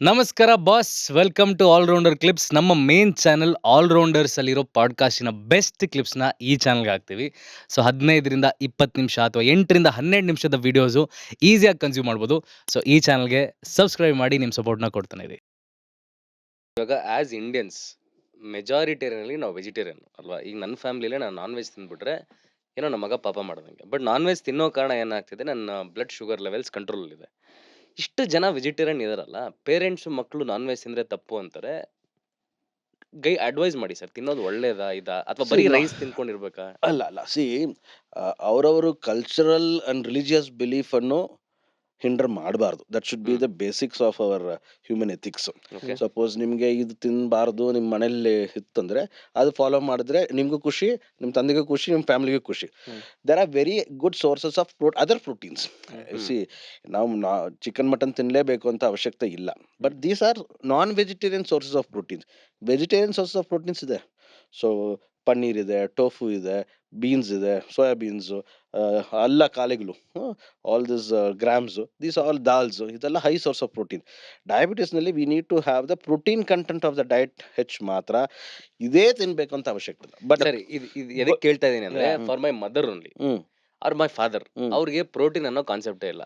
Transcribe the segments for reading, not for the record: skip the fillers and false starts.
ನಮಸ್ಕಾರ boss, welcome to allrounder clips. ನಮ್ಮ main channel allrounders ಅಲ್ಲಿರೋ ಪಾಡ್ಕಾಸ್ಟಿನ ಬೆಸ್ಟ್ ಕ್ಲಿಪ್ಸ್ನ ಈ ಚಾನಲ್ಗೆ ಹಾಕ್ತೀವಿ. ಸೊ 15ರಿಂದ 20 ನಿಮಿಷ ಅಥವಾ 8ರಿಂದ 12 ನಿಮಿಷದ ವಿಡಿಯೋಸು ಈಸಿಯಾಗಿ ಕನ್ಸ್ಯೂಮ್ ಮಾಡ್ಬೋದು. ಸೊ ಈ ಚಾನಲ್ಗೆ ಸಬ್ಸ್ಕ್ರೈಬ್ ಮಾಡಿ ನಿಮ್ಮ ಸಪೋರ್ಟ್ನ ಕೊಡ್ತಾನೆ ಇರಿ. ಇವಾಗ ಆ್ಯಸ್ ಇಂಡಿಯನ್ಸ್ ಮೆಜಾರಿಟೇರಿಯನಲ್ಲಿ ನಾವು ವೆಜಿಟೇರಿಯನ್ ಅಲ್ವಾ? ಈಗ ನನ್ನ ಫ್ಯಾಮಿಲಿಲೇ ನಾನು ನಾನ್ ವೆಜ್ ತಿಂದ್ಬಿಟ್ರೆ ಏನೋ ನಮ್ಮ ಮಗ ಪಾಪ ಮಾಡ್ದಂಗೆ. ಬಟ್ ನಾನ್ ವೆಜ್ ತಿನ್ನೋ ಕಾರಣ ಏನಾಗ್ತಿದೆ, ನನ್ನ ಬ್ಲಡ್ ಶುಗರ್ ಲೆವೆಲ್ಸ್ ಕಂಟ್ರೋಲಲ್ಲಿದೆ. ಇಷ್ಟು ಜನ ವೆಜಿಟೇರಿಯನ್ ಇದಾರಲ್ಲ, ಪೇರೆಂಟ್ಸ್ ಮಕ್ಕಳು ನಾನ್ ವೆಜ್ ತಿಂದ್ರೆ ತಪ್ಪು ಅಂತಾರೆ. ಅಡ್ವೈಸ್ ಮಾಡಿ ಸರ್, ತಿನ್ನೋದು ಒಳ್ಳೇದಾ ಇದಾ ಅಥವಾ ಸಿ ಬರೀ ನಾ ರೈಸ್ ತಿನ್ಕೊಂಡಿರ್ಬೇಕಾ? ಅಲ್ಲ ಸಿ ಅವರವರು ಕಲ್ಚರಲ್ ಅಂಡ್ ರಿಲಿಜಿಯಸ್ ಬಿಲೀಫ್ ಅನ್ನು ಹಿಂಡರ್ ಮಾಡಬಾರ್ದು. That should be the basics of our human ethics. Okay. Suppose ನಿಮಗೆ ಇದು ತಿನ್ನಬಾರ್ದು ನಿಮ್ಮ ಮನೇಲಿ ಇತ್ತಂದ್ರೆ ಅದು ಫಾಲೋ ಮಾಡಿದ್ರೆ ನಿಮಗೂ ಖುಷಿ, ನಿಮ್ಮ ತಂದೆಗೂ ಖುಷಿ, ನಿಮ್ಮ ಫ್ಯಾಮಿಲಿಗೂ ಖುಷಿ. There are very good sources of other proteins. See ನಾವು ಚಿಕನ್ ಮಟನ್ ತಿನ್ನಲೇಬೇಕು ಅಂತ ಅವಶ್ಯಕತೆ ಇಲ್ಲ. But these are non vegetarian sources of proteins. Vegetarian sources of proteins ಇದೆ. ಸೊ ಪನ್ನೀರ್ ಇದೆ, ಟೋಫು ಇದೆ, ಬೀನ್ಸ್ ಇದೆ, ಸೋಯಾಬೀನ್ಸು, ಅಲ್ಲ ಕಾಳುಗಳು, all this grams, these all dals, ಇದೆಲ್ಲ ಹೈ ಸೋರ್ಸ್ ಆಫ್ ಪ್ರೋಟೀನ್. ಡಯಾಬಿಟೀಸ್ನಲ್ಲಿ we need to have the protein content of the diet ಹೆಚ್ಚು ಮಾತ್ರ. ಇದೇ ತಿನ್ಬೇಕು ಅಂತ ಅವಶ್ಯಕತೆ ಇಲ್ಲ. ಬಟ್ ಸರಿ, ಇದು ಎದಕ್ಕೆ ಕೇಳ್ತಾ ಇದೀನಿ ಅಂದ್ರೆ, for my mother only hmm R my father, ಅವ್ರಿಗೆ ಪ್ರೋಟೀನ್ ಅನ್ನೋ ಕಾನ್ಸೆಪ್ಟೇ ಇಲ್ಲ.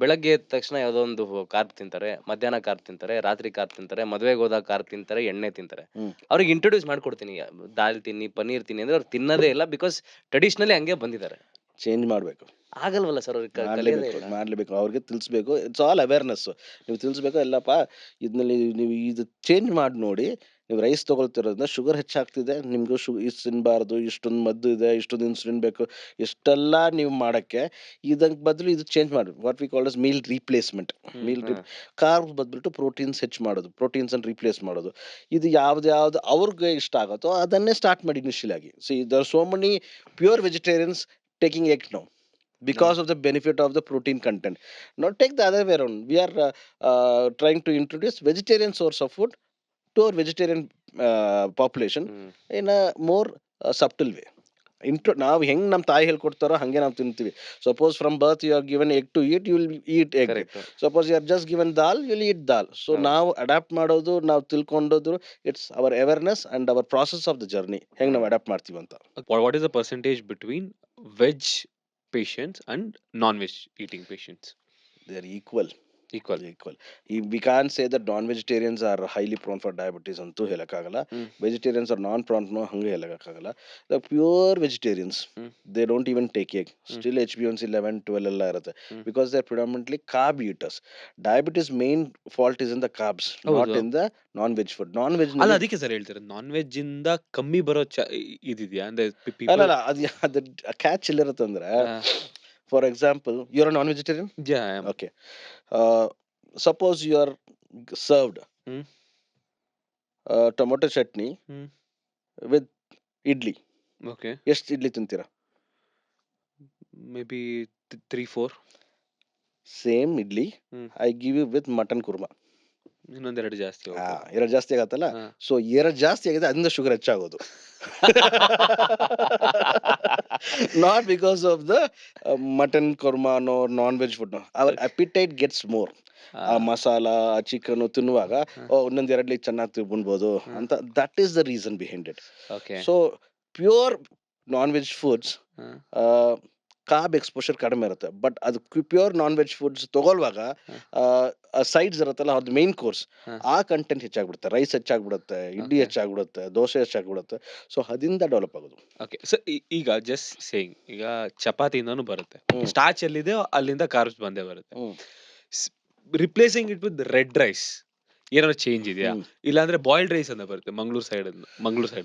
ಬೆಳಗ್ಗೆ ಎದ್ದ ತಕ್ಷಣ ಯಾವುದೋ ಒಂದು ಕಾರ್ಬ್ ತಿಂತಾರೆ, ಮಧ್ಯಾಹ್ನ ಕಾರ್ಬ್ ತಿಂತಾರೆ, ರಾತ್ರಿ ಕಾರ್ಬ್ ತಿಂತಾರೆ, ಮದುವೆಗೆ ಹೋದಾಗ ಕಾರ್ಬ್ ತಿಂತಾರೆ, ಎಣ್ಣೆ ತಿಂತಾರೆ. ಹ್ಮ್ ಅವ್ರಿಗೆ ಇಂಟ್ರೊಡ್ಯೂಸ್ ಮಾಡ್ಕೊಡ್ತೀನಿ, ದಾಲ್ ತಿನ್ನಿ, ಪನ್ನೀರ್ ತಿನ್ನಿ ಅಂದ್ರೆ ಅವ್ರು ತಿನ್ನೋದೇ ಇಲ್ಲ. ಬಿಕಾಸ್ ಟ್ರೆಡಿಷನಲಿ ಹಂಗೆ ಬಂದಿದ್ದಾರೆ. ಚೇಂಜ್ ಮಾಡಬೇಕು. ಆಗಲ್ವಲ್ಲ ಸರ್, ಅವ್ರಿಗೆ ಕಲಿಯೋದೇ ಮಾಡಲೇಬೇಕು ಇಲ್ಲ. ಮಾಡಲೇಬೇಕು ಅವ್ರಿಗೆ ತಿಳಿಸ್ಬೇಕು. It's all awareness. ನೀವು ತಿಳಿಸ್ಬೇಕು, ಎಲ್ಲಪ್ಪ ಇದರಲ್ಲಿ ನೀವು ಇದು ಚೇಂಜ್ ಮಾಡಿ ನೋಡಿ. ನೀವು ರೈಸ್ ತೊಗೊಳ್ತಿರೋದ್ರಿಂದ ಶುಗರ್ ಹೆಚ್ಚಾಗ್ತಿದೆ, ನಿಮಗೂ ಇಷ್ಟು ತಿನ್ನಬಾರ್ದು, ಇಷ್ಟೊಂದು ಮದ್ದು ಇದೆ, ಇಷ್ಟೊಂದು ಇನ್ಸುಲಿನ್ ಬೇಕು, ಇಷ್ಟೆಲ್ಲ ನೀವು ಮಾಡೋಕ್ಕೆ ಇದಕ್ಕೆ ಬದಲು ಇದು ಚೇಂಜ್ ಮಾಡಿ. What we call as meal replacement. Carbs ಬದ್ಬಿಟ್ಟು ಪ್ರೋಟೀನ್ಸ್ ಹೆಚ್ಚು ಮಾಡೋದು, ಪ್ರೋಟೀನ್ಸನ್ನು ರೀಪ್ಲೇಸ್ ಮಾಡೋದು. ಇದು ಯಾವ್ದು ಅವ್ರಿಗೆ ಇಷ್ಟ ಆಗುತ್ತೋ ಅದನ್ನೇ ಸ್ಟಾರ್ಟ್ ಮಾಡಿ ಇನಿಷಿಯಲ್ ಆಗಿ. See there so many pure vegetarians taking egg now because of the benefit of the protein content. Now take the other way around. We are trying to introduce vegetarian source of food to our vegetarian population in a more subtle way. ನಾವು ಹೆಂಗ್ ನಮ್ಮ ತಾಯಿ ಹೇಳ್ಕೊಡ್ತಾರೋ ಹಂಗೆ ನಾವು ತಿಂತೀವಿ. Suppose from birth you are given egg to eat, you will eat egg. Suppose you are just given dal, you will eat dal. So ನಾವು adapt ಮಾಡೋದು, ನಾವು ತಿಳ್ಕೊಂಡೋದು, it's our awareness and our process of the journey, ಹೆಂಗ್ ನಾವು adapt ಮಾಡ್ತೀವಿ ಅಂತ. What is the percentage between veg patients and non-veg eating patients? They are equal. Equal. We can't say that non-vegetarians are highly prone for diabetes ಅಂತೂ ಹೇಳಕ್ಕಾಗಲ್ಲ. Vegetarians are non-prone ಹಂಗೆ ಹೇಳಕ್ಕಾಗಲ್ಲ. The pure vegetarians, they don't even take egg. Still HbA1c 11, 12 ಎಲ್ಲ ಇರುತ್ತೆ. Because they are predominantly carb eaters. Diabetes main fault is in the carbs, not in the non-veg food. Non-veg ಅಲ್ಲ, ಅದಕ್ಕೆ sir ಹೇಳ್ತಾರೆ non veg ಇಂದ ಕಮ್ಮಿ ಬರೋ ಇದಿದೆಯಾ ಅಂದ್ರೆ ಅಲ್ಲ ಅದು ಕ್ಯಾಚ್ ಎಲ್ಲಿರುತ್ತೆ ಅಂದ್ರೆ, for example you are non vegetarian. Okay. Suppose you are served tomato chutney with idli. Okay. ಎಷ್ಟು ಇಡ್ಲಿ ತಿಂತೀರಾ? Maybe 3-4. Same idli I give you with mutton kurma. ಇನ್ನೊಂದೆರಡು ಜಾಸ್ತಿ. ಎರಡು ಜಾಸ್ತಿ ಆಗತ್ತಲ್ಲ. ಸೊ ಎರಡು ಜಾಸ್ತಿ ಆಗಿದೆ, ಅದರಿಂದ ಶುಗರ್ ಹೆಚ್ಚಾಗೋದು. Not because of the mutton kurma no non veg food. Our appetite gets more. ಆ ಮಸಾಲ, ಆ ಚಿಕನ್ ತಿನ್ನುವಾಗ ಇನ್ನೊಂದು ಎರಡ್ಲಿ ಚೆನ್ನಾಗಿ ತಿನ್ಬೋದು ಅಂತ. That is the reason behind it. So pure non veg foods carb exposure ಕಡಿಮೆ ಇರುತ್ತೆ. ಬಟ್ ಅದು ಪ್ಯೂರ್ ನಾನ್ ವೆಜ್ ಫುಡ್ಸ್ ತಗೊಳ್ಳುವಾಗ ಸೈಡ್ಸ್ ಇರುತ್ತಲ್ಲ, ಅದು ಮೇನ್ ಕೋರ್ಸ್, ಆ ಕಂಟೆಂಟ್ ಹೆಚ್ಚಾಗ್ಬಿಡುತ್ತೆ. ರೈಸ್ ಹೆಚ್ಚಾಗ್ಬಿಡುತ್ತೆ, ಇಡ್ಲಿ ಹೆಚ್ಚಾಗ್ಬಿಡುತ್ತೆ, ದೋಸೆ ಹೆಚ್ಚಾಗ್ಬಿಡುತ್ತೆ. ಸೊ ಅದರಿಂದ ಡೆವಲಪ್ ಆಗೋದು. ಓಕೆ ಸರ್, ಈಗ ಜಸ್ಟ್ ಸೇಯಿಂಗ್, ಈಗ ಚಪಾತಿಯಿಂದನೂ ಬರುತ್ತೆ, ಸ್ಟಾರ್ಚ್ ಎಲ್ಲಿದೆ ಅಲ್ಲಿಂದ ಕಾರ್ಬ್ಸ್ ಬಂದೇ ಬರುತ್ತೆ. Replacing it with red rice ಏನಾದ್ರು ಚೇಂಜ್ ಇದೆಯಾ? ಇಲ್ಲಾಂದ್ರೆ ಬಾಯ್ಲ್ಡ್ ರೈಸ್ ಅಂತ ಬರುತ್ತೆ ಮಂಗಳೂರು ಸೈಡ್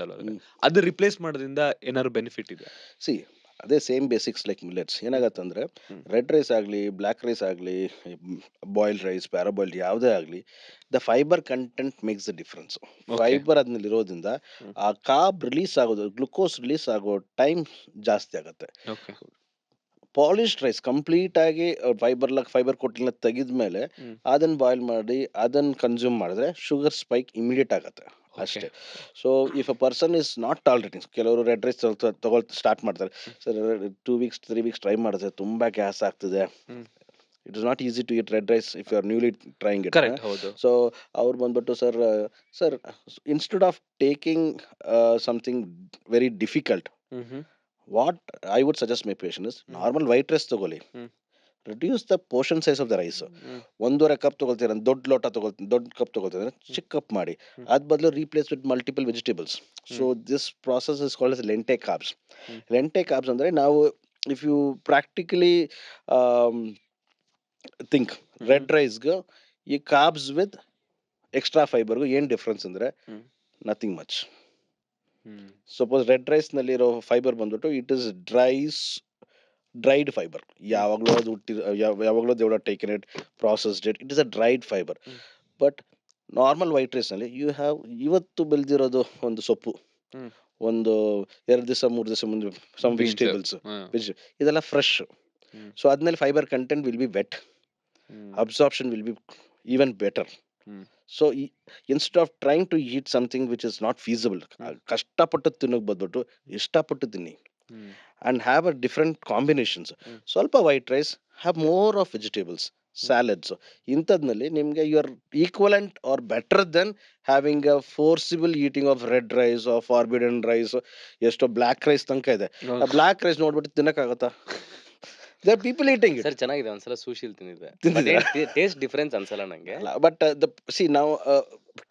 ಅಲ್ಲಿ, ಅದು ರಿಪ್ಲೇಸ್ ಮಾಡೋದ್ರಿಂದ ಏನಾದ್ರು ಬೆನಿಫಿಟ್ ಇದೆಯಾ? ಸಿ ಅದೇ ಸೇಮ್ ಬೇಸಿಕ್ಸ್ ಲೈಕ್ ಮಿಲೆಟ್ಸ್. ಏನಾಗತ್ತಂದ್ರೆ, ರೆಡ್ ರೈಸ್ ಆಗಲಿ, ಬ್ಲ್ಯಾಕ್ ರೈಸ್ ಆಗಲಿ, ಬಾಯ್ಲ್ಡ್ ರೈಸ್, ಪ್ಯಾರಾಬಾಯ್ಲ್ಡ್ ಯಾವುದೇ ಆಗಲಿ, the fibre content makes the difference. Fibre ಅದ್ರಲ್ಲಿ ಇರೋದ್ರಿಂದ ಆ ಕಾರ್ಬ್ ರಿಲೀಸ್ ಆಗೋದು, ಗ್ಲುಕೋಸ್ ರಿಲೀಸ್ ಆಗೋ ಟೈಮ್ ಜಾಸ್ತಿ ಆಗುತ್ತೆ. ಪಾಲಿಶ್ಡ್ ರೈಸ್ ಕಂಪ್ಲೀಟ್ ಆಗಿ ಫೈಬರ್ ಕೊಟ್ಟಿಲ್ಲ ತೆಗೆದ್ಮೇಲೆ ಅದನ್ನ ಬಾಯ್ಲ್ ಮಾಡಿ ಅದನ್ನ ಕನ್ಸ್ಯೂಮ್ ಮಾಡಿದ್ರೆ ಶುಗರ್ ಸ್ಪೈಕ್ ಇಮಿಡಿಯೇಟ್ ಆಗುತ್ತೆ ಅಷ್ಟೇ. So if a person is not tolerating, ಕೆಲವರು ರೆಡ್ ರೈಸ್ ಸ್ಟಾರ್ಟ್ ಮಾಡ್ತಾರೆ, ಸರ್ 2 weeks 3 weeks ಟ್ರೈ ಮಾಡಿದ್ರೆ ತುಂಬಾ ಗ್ಯಾಸ್ ಆಗ್ತಿದೆ, it is not easy to eat red rice if you are newly trying it. Correct. ಹೌದು. So ಅವ್ರು ಬಂದ್ಬಿಟ್ಟು sir instead of taking something very difficult, hmm. What I would suggest my patient is hmm. Normal white rice ತಗೊಳ್ಳಿ, hmm. Reduce the portion size of the rice. Hmm. 1.5 cup ತಗೊಳ್ತೀರ, ದೊಡ್ಡ ಲೋಟ ತಗೊಳ್ತೀನಿ, ದೊಡ್ಡ cup ತಗೊಳ್ತೀನಿ, ಚಿಕ್ಕ ಕಪ್ ಮಾಡಿ, hmm. ಅದ್ ಬದಲು replace with multiple vegetables. So this process is called as lente carbs. Hmm. Lente carbs ಅಂದ್ರೆ ನಾವು if you practically think red ರೈಸ್ಗೆ ಈ ಕಾರ್ಬ್ಸ್ ವಿತ್ ಎಕ್ಸ್ಟ್ರಾ ಫೈಬರ್ಗೂ ಏನು ಡಿಫ್ರೆನ್ಸ್ ಅಂದರೆ hmm. Nothing much. Hmm. Suppose red ರೈಸ್ನಲ್ಲಿರೋ ಫೈಬರ್ ಬಂದ್ಬಿಟ್ಟು it is dried fibre. ಯಾವಾಗಲೂ ಅದು ಯಾವಾಗಲೂ they would taken it, processed it is a dried fibre. Hmm. But normal white ರೈಸ್ನಲ್ಲಿ ಯು ಹ್ಯಾವ್ ಇವತ್ತು ಬೆಳೆದಿರೋದು ಒಂದು ಸೊಪ್ಪು, ಹ್ಮ್. ಒಂದು 2 ದಿವಸ 3 ದಿವಸ ಮುಂದೆ ಸಮ್ Beans. Vegetables, hmm. ಇದೆಲ್ಲ ಫ್ರೆಶ್. ಹ್ಮ್. ಸೊ ಅದ್ಮೇಲೆ fibre content will be wet, hmm. Absorption will be even better. Hmm. So instead of trying to eat something which is not feasible, ಕಷ್ಟಪಟ್ಟು ತಿನ್ನೋಕೆ ಬಂದ್ಬಿಟ್ಟು ಇಷ್ಟಪಟ್ಟು ತಿನ್ನಿ hmm. and have a different combinations. ಸ್ವಲ್ಪ white rice, have more of vegetables, salads. ಇಂಥದ್ನಲ್ಲಿ ನಿಮಗೆ you are equivalent or better than having a forcible eating of red rice of forbidden rice. ಎಷ್ಟೋ black rice ತನಕ ಇದೆ. ಆ black rice ನೋಡ್ಬಿಟ್ಟು ತಿನ್ನಕ್ಕಾಗತ್ತಾ? They are people eating it. Sir ಚೆನ್ನಾಗಿದೆ, ಒಂದ್ಸಲ ಸುಶೀಲ್ ತಿಂದಿದ್ದೆ, ತಿಂದಿದ್ದೀರಾ? ಟೇಸ್ಟ್ ಡಿಫರೆನ್ಸ್ ಅನ್ಸಲ್ಲ ನಂಗೆ. ಬಟ್ ನಾವು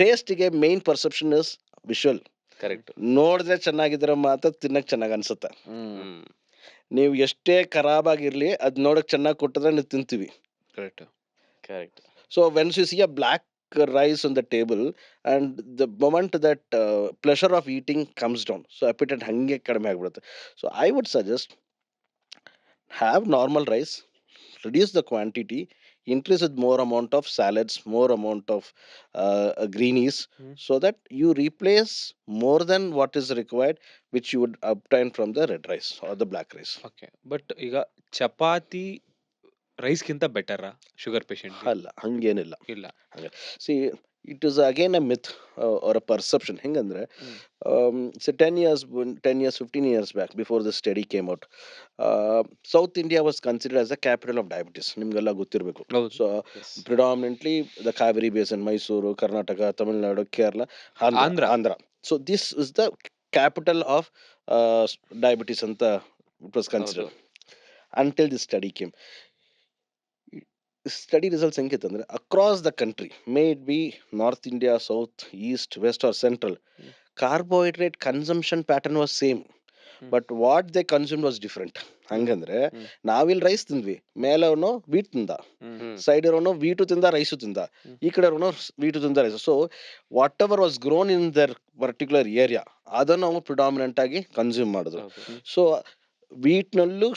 ಟೇಸ್ಟಿಗೆ main perception is visual. Correct. ನೋಡಿದ್ರೆ ಚೆನ್ನಾಗಿದ್ರೆ ಮಾತ್ರ ತಿನ್ನಕ್ ಚೆನ್ನಾಗಿ ಅನ್ಸುತ್ತೆ. ಹ್ಮ್. ನೀವು ಎಷ್ಟೇ ಖರಾಬ್ ಆಗಿರ್ಲಿ ಅದ್ ನೋಡಕ್ ಚೆನ್ನಾಗಿ ಕೊಟ್ಟಿದ್ರೆ ನೀವು ತಿಂತೀವಿ. Correct. Correct. So when you see a black rice on the table, and the moment that pleasure of eating comes down, so appetite hange kadame agbidutte. So I would suggest have normal rice, reduce the quantity, increase with more amount of salads, more amount of greenies, so that you replace more than what is required, which you would obtain from the red rice or the black rice. Okay. But ಈಗ ಚಪಾತಿ ರೈಸ್ಗಿಂತ ಬೆಟರಾ sugar patient? ಅಲ್ಲ, ಹಂಗೇನಿಲ್ಲ. ಇಲ್ಲ. See it is again a myth or a perception. ಹೆಂಗಂದ್ರೆ so 10 years 15 years back, before the study came out, South India was considered as the capital of diabetes. ನಿಮ್ಗೆಲ್ಲ ಗೊತ್ತಿರಬೇಕು. ಹೌದು. So predominantly the Kaveri basin, Mysuru, Karnataka, Tamil Nadu, Kerala, Andhra. So this is the capital of diabetes ಅಂತ it was considered until this study came. Study results ಹೆಂಗಿತ್ತಂದ್ರೆ across the country, may it be north India, south, east, west or central, carbohydrate consumption pattern was same, but what they consume was different. ಹಂಗಂದ್ರೆ ನಾವಿಲ್ಲಿ rice ತಿಂದ್ವಿ, ಮೇಲವನು wheat ತಿಂದ, side ಇರೋನು wheat ತಿಂದ, rice ತಿಂದ, ಈ ಕಡೆ ಇರೋನು ವೀಟು ತಿಂದ, rice. So whatever was grown in the particular area ಅದನ್ನು ನಾವು ಪ್ರಿಡಾಮಿನೆಂಟ್ ಆಗಿ ಕನ್ಸ್ಯೂಮ್ ಮಾಡಿದ್ರು. ಸೊ ವೀಟ್ನಲ್ಲೂ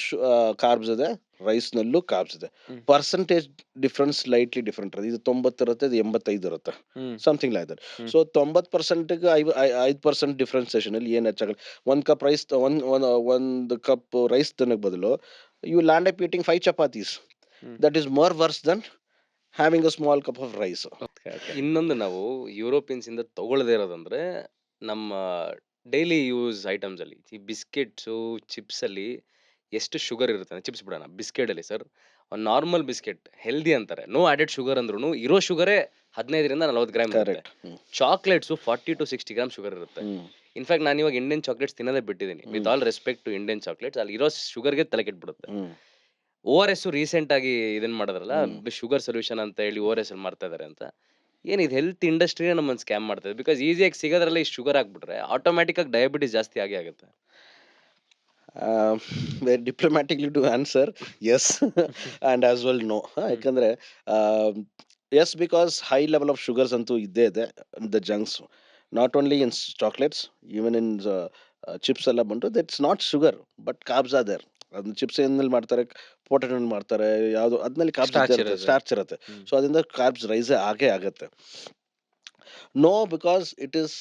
ಕಾರ್ಬ್ಸ್ ಇದೆ, ರೈಸ್ನಲ್ಲೂ ಕಾರ್ಬ್ಸ್ ಇದೆ. ಪರ್ಸೆಂಟೇಜ್ ಡಿಫ್ರೆನ್ಸ್ ಸ್ಲೈಟ್ಲಿ ಡಿಫ್ರೆಂಟ್ ಇರುತ್ತೆ. ಇದು 90 ಇರುತ್ತೆ, ಇದು 85 ಇರುತ್ತೆ, ಸಮಥಿಂಗ್ ಲೈಕ್ ದಟ್. ಸೊ 90%ಗೆ 5% ಡಿಫ್ರೆನ್ಸಿಯೇಷನ್ ಅಲ್ಲಿ ಏನು ಹೆಚ್ಚಾಗಲ್ಲ. ಒಂದು ಕಪ್ ರೈಸ್, ಒಂದು ಕಪ್ ರೈಸ್ ತಿನ್ನೋಕೆ ಬದಲು you land up eating 5 chapatis. That is more worse than having a small cup of rice. ಇನ್ನೊಂದು ನಾವು ಯುರೋಪಿಯನ್ಸ್ ಇಂದ ತಗೊಳ್ಳದೇ ಇರೋದಂದ್ರೆ ನಮ್ಮ ಡೈಲಿ ಯೂಸ್ ಐಟಮ್ಸ್ ಅಲ್ಲಿ ಈ ಬಿಸ್ಕೆಟ್ಸು, ಚಿಪ್ಸ್ ಅಲ್ಲಿ ಎಷ್ಟು ಶುಗರ್ ಇರುತ್ತೆ. ಚಿಪ್ಸ್ ಬಿಡೋಣ, ಬಿಸ್ಕೆಟ್ ಅಲ್ಲಿ ಸರ್ ಒಂದು ನಾರ್ಮಲ್ ಬಿಸ್ಕೆಟ್ ಹೆಲ್ದಿ ಅಂತಾರೆ, ನೋ ಆಡೆಡ್ ಶುಗರ್ ಅಂದ್ರೂ ಇರೋ ಶುಗರೇ 15ರಿಂದ 40 ಗ್ರಾಮ್ ಇರುತ್ತೆ. ಚಾಕ್ಲೇಟ್ಸು 40 to 60 ಗ್ರಾಮ್ ಶುಗರ್ ಇರುತ್ತೆ. ಇನ್ಫ್ಯಾಕ್ಟ್ ನಾನು ಇವಾಗ ಇಂಡಿಯನ್ ಚಾಕ್ಲೇಟ್ಸ್ ತಿನ್ನೋದೇ ಬಿಟ್ಟಿದ್ದೀನಿ, with all respect to Indian chocolates. ಅಲ್ಲಿ ಇರೋ ಶುಗರ್ಗೆ ತಲೆ ಕೆಟ್ಬಿಡುತ್ತೆ. ORS ರೀಸೆಂಟ್ ಆಗಿ ಇದನ್ನ ಮಾಡಿದ್ರಲ್ಲ, ಶುಗರ್ ಸೊಲ್ಯೂಷನ್ ಅಂತ ಹೇಳಿ ORS ಅಲ್ಲಿ ಮಾಡ್ತಾ ಇದಾರೆ ಅಂತ. ಏನಿದು ಹೆಲ್ತ್ ಇಂಡಸ್ಟ್ರಿನೇ ನಮ್ಮನ್ನು ಸ್ಕ್ಯಾಮ್ ಮಾಡ್ತದೆ. ಬಿಕಾಸ್ ಈಸಿಯಾಗಿ ಸಿಗೋದ್ರಲ್ಲೇ ಇಷ್ಟು ಶುಗರ್ ಹಾಕ್ಬಿಟ್ರೆ ಆಟೋಮ್ಯಾಟಿಕ್ ಆಗಿ ಡಯಾಬಿಟಿಸ್ ಜಾಸ್ತಿ ಆಗುತ್ತೆ. Very diplomatically to answer yes and as well no. ಯಾಕಂದರೆ yes, because high level of sugars ಅಂತೂ ಇದ್ದೇ ಇದೆ the junks, not only in chocolates, even in chips ಎಲ್ಲ ಬಂದು that's not sugar but carbs are there. ಅದನ್ನ chips ಏನಲ್ಲಿ ಮಾಡ್ತಾರೆ, potato ಮಾಡ್ತಾರೆ, ಯಾವುದು ಅದ್ರಲ್ಲಿ ಕಾರ್ಬ್ಸ್ ಸ್ಟಾರ್ಚ್ ಇರುತ್ತೆ. ಸೊ ಅದರಿಂದ ಕಾರ್ಬ್ಸ್ ರೈಸ್ ಆಗತ್ತೆ. No, because it is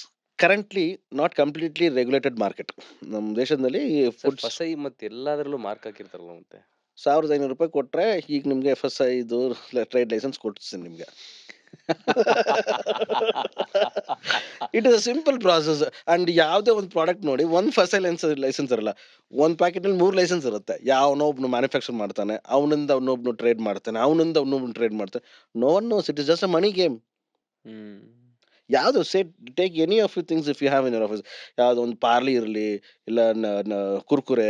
currently not completely regulated market ನಮ್ಮ ದೇಶದಲ್ಲಿ. ಫುಡ್ಸ್ ಫಸೈ ಮತ್ತೆ ಎಲ್ಲದರಲ್ಲೂ ಮಾರ್ಕ್ ಹಾಕಿರ್ತಾರಲ್ಲ, ಮತ್ತೆ 1,500 ರೂಪಾಯಿ ಕೊಟ್ಟರೆ ಈಗ ನಿಮಗೆ FSI ಇದು ಟ್ರೇಡ್ ಲೈಸೆನ್ಸ್ ಕೊಡ್ತೀನಿ ನಿಮಗೆ. It is a simple process. And ಯಾವುದೇ ಒಂದು ಪ್ರಾಡಕ್ಟ್ ನೋಡಿ, ಒಂದು ಫಸ್ಟ್ ಲೈಸೆನ್ಸ್ ಇರಲ್ಲ. ಒಂದು ಪ್ಯಾಕೆಟಲ್ಲಿ 3 ಲೈಸೆನ್ಸ್ ಇರುತ್ತೆ. ಯಾವನೋ ಒಬ್ನು ಮ್ಯಾನುಫ್ಯಾಕ್ಚರ್ ಮಾಡ್ತಾನೆ, ಅವನಿಂದ ಅವನೊಬ್ನು ಟ್ರೇಡ್ ಮಾಡ್ತಾನೆ, ಅವನಿಂದ ಅವನೊಬ್ನು ಟ್ರೇಡ್ ಮಾಡ್ತಾನೆ. No one knows, it is just a money game. Hmm. ಯಾವುದು take any of you things if you have in your office. ಯಾವುದೋ ಒಂದು ಪಾರ್ಲಿ ಇರಲಿ, ಇಲ್ಲ ಕುರ್ಕುರೆ,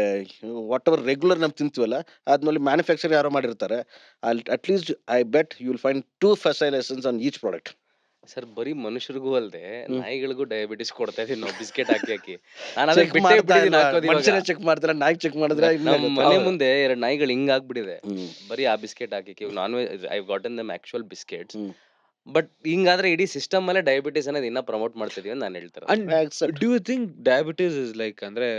ವಾಟ್ ಎವರ್ ರೆಗ್ಯುಲರ್ ನಾವು ತಿಂತೀವಲ್ಲ, ಅದ್ರಲ್ಲಿ ಮ್ಯಾನುಫ್ಯಾಕ್ಚರ್ ಯಾರೋ ಮಾಡಿರ್ತಾರೆ. At least I bet you will find 2 first license on each product. Sir ಬರೀ ಮನುಷ್ಯರಿಗೂ ಅಲ್ದೆ ನಾಯಿಗಳಿಗೂ ಡಯಾಬಿಟಿಸ್ ಕೊಡ್ತಾ ಇದೀವಿ ನಾವು ಬಿಸ್ಕೆಟ್ ಹಾಕಿ ಹಾಕಿ. ನಾನು ಅದನ್ನ ಚೆಕ್ ಬಿಟ್ಟೇ ಮಾಡ್ತಾ ಬಿಟ್ಟಿದ್ದೀನಿ ಇಲ್ವಾ? ಹಾಕೋದು ಇವಾಗ. ಮನುಷ್ಯರೇ ಚೆಕ್ ಮಾಡ್ತಾರೆ, ನಾಯಿ ಚೆಕ್ ಮಾಡಿದ್ರೆ ನಮ್ಮ ಮನೆ ಮುಂದೆ 2 ನಾಯಿಗಳು ಹಿಂಗ್ ಆಗ್ಬಿಟ್ಟಿದೆ ಹ್ಮ್. ಬರೀ ಆ ಬಿಸ್ಕೆಟ್ ಹಾಕಿ. Non veg I gotten them actual biscuits. Hmm. But ಹಿಂಗಾದ್ರೆ ಇಡೀ ಸಿಸ್ಟಮ್ ಅಲ್ಲೇ ಡಯಾಬಿಟಿಸ್ ಅನ್ನೋದು ಇನ್ನ ಪ್ರಮೋಟ್ ಮಾಡ್ತಿದೀವಿ ಅಂತ ನಾನು ಹೇಳ್ತಾರೆ. And Accept. Do you think diabetes is like ಅಂದ್ರೆ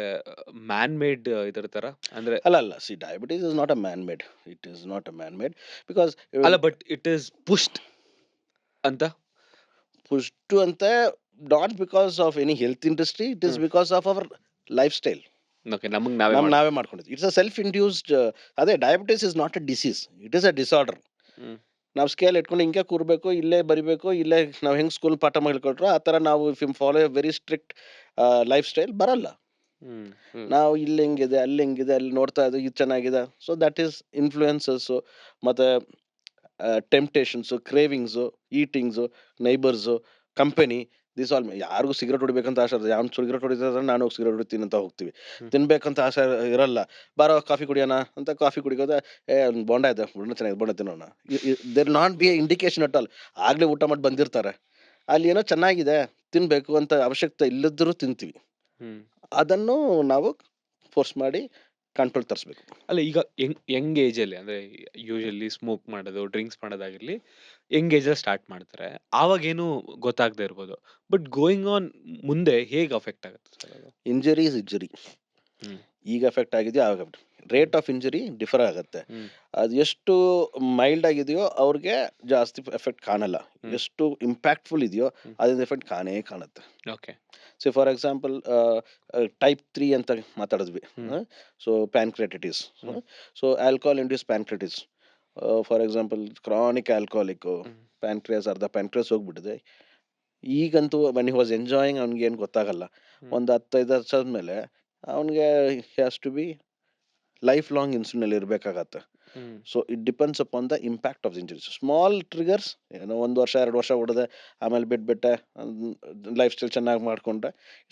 ಮ್ಯಾನ್ ಮೇಡ್ ಇದರ ತರ ಅಂದ್ರೆ ಅಲ್ಲ, see, diabetes is not a man made. It is not a man made because ಅಲ್ಲ, ಬಟ್ ಇಟ್ ಇಸ್ ಪುಷ್ಡ್ ಅಂತ. ಪುಷ್ಟು ಅಂತ, not because of any health industry, it is because of our lifestyle. Okay, ನಮಗೆ ನಾವೇ ನಾವೇ ಮಾಡ್ಕೊಂಡಿದ್ವಿ. It's a self induced. ಅದೇ diabetes is not a disease, it is a disorder. Hmm. ನಾವು scale ಇಟ್ಕೊಂಡು ಹಿಂಗೆ ಕೂರ್ಬೇಕು, ಇಲ್ಲೇ ಬರಿಬೇಕು, ಇಲ್ಲೇ ನಾವು ಹೆಂಗ್ ಸ್ಕೂಲ್ ಪಾಠ ಹೇಳ್ಕೊಟ್ರು ಆ ಥರ ನಾವು if you follow a very strict life style ಬರಲ್ಲ. ನಾವು ಇಲ್ಲಿ ಹೆಂಗಿದೆ, ಅಲ್ಲಿ ಹೆಂಗಿದೆ, ಅಲ್ಲಿ ನೋಡ್ತಾ ಇದ್ದು ಇದು ಚೆನ್ನಾಗಿದೆ. ಸೊ ದಟ್ ಈಸ್ ಇನ್ಫ್ಲೂಯೆನ್ಸಸ್ಸು, ಮತ್ತು ಟೆಂಪ್ಟೇಷನ್ಸು, ಕ್ರೇವಿಂಗ್ಸು, ಈಟಿಂಗ್ಸು, ನೈಬರ್ಸು, ಕಂಪನಿ, ದಿಸ್ ಆಲ್. ಯಾರಿಗೂ ಸಿಗರೇಟ್ ಹೊಡಿಬೇಕಂತ ಆಸೆ ಇರ್ತದೆ. ಅವ್ನು ಸಿಗರೇಟ್ ಹೊಡಿತಾರೆ, ನಾನು ಹೋಗಿ ಸಿಗರೇಟ್ ಹೊಡಿತೀನಿ ಅಂತ ಹೋಗ್ತೀವಿ. ತಿನ್ಬೇಕಂತ ಆಸೆ ಇರಲ್ಲ. ಬಾರೋ ಕಾಫಿ ಕುಡಿಯೋಣ ಅಂತ ಕಾಫಿ ಕುಡಿಯೋದ, ಒಂದು ಬೋಂಡ ಇದೆ, ಬೋಂಡ ಚೆನ್ನಾಗಿದೆ, ಬೋಂಡ ತಿನ್ನೋಣ. There not be a indication at all. ಆಗಲೇ ಊಟ ಮಾಡಿ ಬಂದಿರ್ತಾರೆ, ಅಲ್ಲಿ ಏನೋ ಚೆನ್ನಾಗಿದೆ ತಿನ್ನಬೇಕು ಅಂತ ಅವಶ್ಯಕತೆ ಇಲ್ಲದ್ರೂ ತಿಂತೀವಿ. ಅದನ್ನು ನಾವು ಫೋರ್ಸ್ ಮಾಡಿ ಕಂಟ್ರೋಲ್ ತರಿಸ್ಬೇಕು. ಅಲ್ಲ, ಈಗ ಯಂಗ್ ಏಜ್ ಅಲ್ಲಿ ಅಂದ್ರೆ ಯೂಶಲಿ ಸ್ಮೋಕ್ ಮಾಡೋದು, ಡ್ರಿಂಕ್ಸ್ ಮಾಡೋದಾಗಿರ್ಲಿ, ಯಂಗ್ ಏಜ್ ಅಲ್ಲಿ ಸ್ಟಾರ್ಟ್ ಮಾಡ್ತಾರೆ. ಆವಾಗ ಏನು ಗೊತ್ತಾಗದೆ ಇರ್ಬೋದು. ಬಟ್ ಗೋಯಿಂಗ್ ಆನ್ ಮುಂದೆ ಹೇಗೆ ಅಫೆಕ್ಟ್ ಆಗುತ್ತೆ ಸರ್ ಅದು? Injury is injury. ಹ್ಮ್. ಈಗ ಎಫೆಕ್ಟ್ ಆಗಿದೆಯೋ ಆಗ ರೇಟ್ ಆಫ್ ಇಂಜರಿ ಡಿಫರ್ ಆಗುತ್ತೆ. ಹ್ಮ್. ಅದು ಎಷ್ಟು ಮೈಲ್ಡ್ ಆಗಿದೆಯೋ ಅವ್ರಿಗೆ ಜಾಸ್ತಿ ಎಫೆಕ್ಟ್ ಕಾಣಲ್ಲ. ಎಷ್ಟು ಇಂಪ್ಯಾಕ್ಟ್ಫುಲ್ ಇದೆಯೋ ಅದ್ರ ಎಫೆಕ್ಟ್ ಕಾಣುತ್ತೆ. Okay. So for example type 3 ಅಂತ ಮಾತಾಡಿದ್ವಿ. So pancreatitis. So alcohol induce pancreatitis. For example chronic alcoholic, pancreas, ಅರ್ಧ ಪ್ಯಾನ್ಕ್ರಿಯಾಸ್ ಹೋಗ್ಬಿಟ್ಟಿದೆ. ಈಗಂತೂ ವೆನ್ ಹಿ ವಾಸ್ ಎಂಜಾಯಿಂಗ್ ಅವ್ನಿಗೆ ಏನು ಗೊತ್ತಾಗಲ್ಲ. ಒಂದು 10-15 ವರ್ಷ ಆದ್ಮೇಲೆ ಅವನಿಗೆ has to be life long ಇನ್ಸುಲಿನಲ್ಲಿ ಇರಬೇಕಾಗತ್ತೆ. So it depends upon the impact of the injuries. Small triggers, ಏನೋ 1 ವರ್ಷ 2 ವರ್ಷ ಹೊಡೆದೆ, ಆಮೇಲೆ ಬಿಟ್ಬಿಟ್ಟೆ, ಲೈಫ್ ಸ್ಟೈಲ್ ಚೆನ್ನಾಗಿ ಮಾಡಿಕೊಂಡ್ರೆ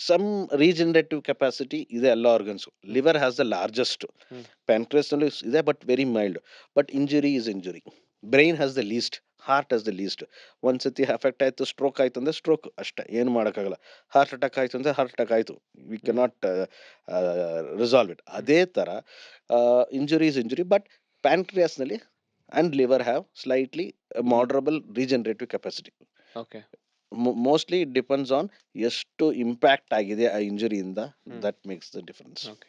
ಸಮ್ ರೀಜನರೇಟಿವ್ ಕೆಪಾಸಿಟಿ ಇದೆ ಎಲ್ಲ organs. Liver has the largest, ಪ್ಯಾನ್ಕ್ರಿಯಾಸ್ನಲ್ಲಿ ಇದೆ but very mild. But injury is injury. Brain has the least, heart has the least. ಒಂದ್ಸತಿ ಅಫೆಕ್ಟ್ ಆಯಿತು, ಸ್ಟ್ರೋಕ್ ಆಯ್ತು ಅಂದರೆ ಸ್ಟ್ರೋಕ್ ಅಷ್ಟೇ, ಏನು ಮಾಡೋಕ್ಕಾಗಲ್ಲ. ಹಾರ್ಟ್ ಅಟ್ಯಾಕ್ ಆಯಿತು ಅಂದರೆ ಹಾರ್ಟ್ ಅಟ್ಯಾಕ್ ಆಯಿತು, ವಿ ಕೆನಾಟ್ ರಿಸಾಲ್ವ್ ಇಟ್. ಅದೇ ಥರ ಇಂಜುರಿ ಈಸ್ ಇಂಜುರಿ, ಬಟ್ ಪ್ಯಾನ್ಕ್ರಿಯಾಸ್ನಲ್ಲಿ and liver have slightly moderable regenerative capacity. Okay. Mostly it depends on ಎಷ್ಟು ಇಂಪ್ಯಾಕ್ಟ್ ಆಗಿದೆ ಆ ಇಂಜುರಿಯಿಂದ, that makes the difference. Okay.